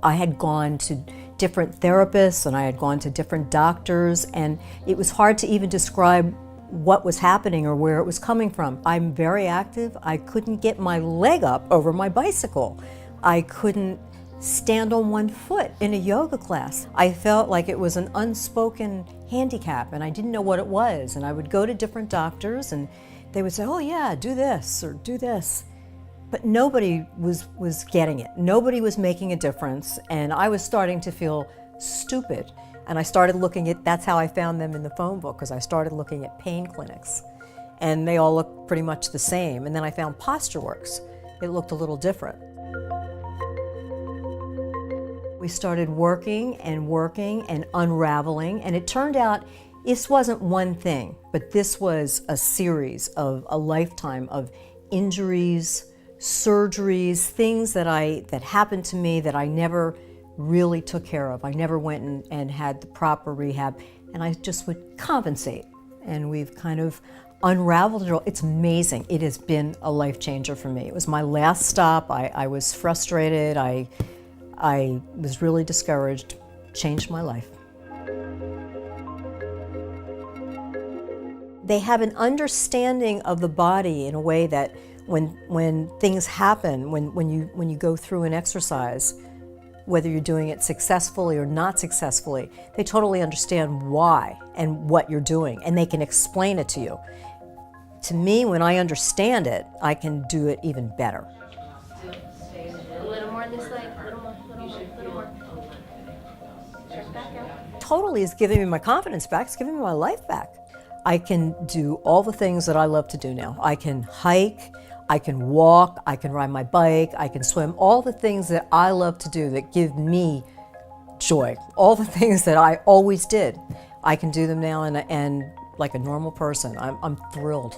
I had gone to different therapists and I had gone to different doctors, and it was hard to even describe what was happening or where it was coming from. I'm very active. I couldn't get my leg up over my bicycle. I couldn't stand on one foot in a yoga class. I felt like it was an unspoken handicap and I didn't know what it was. And I would go to different doctors and they would say, oh yeah, do this or do this. But nobody was getting it. Nobody was making a difference, and I was starting to feel stupid. And I started looking at, that's how I found them in the phone book, because I started looking at pain clinics. And they all looked pretty much the same. And then I found Postureworks. It looked a little different. We started working and unraveling, and it turned out this wasn't one thing, but this was a series of a lifetime of injuries, surgeries, things that happened to me that I never really took care of. I never went and had the proper rehab, and I just would compensate. And we've kind of unraveled it all. It's amazing. It has been a life changer for me. It was my last stop. I was frustrated. I was really discouraged. Changed my life. They have an understanding of the body in a way that when things happen, when you go through an exercise, whether you're doing it successfully or not successfully, they totally understand why and what you're doing, and they can explain it to you. To me, when I understand it, I can do it even better. A little more this leg, a little more. Back out. Totally is giving me my confidence back, it's giving me my life back. I can do all the things that I love to do now. I can hike, I can walk, I can ride my bike, I can swim, all the things that I love to do that give me joy, all the things that I always did. I can do them now and like a normal person. I'm thrilled.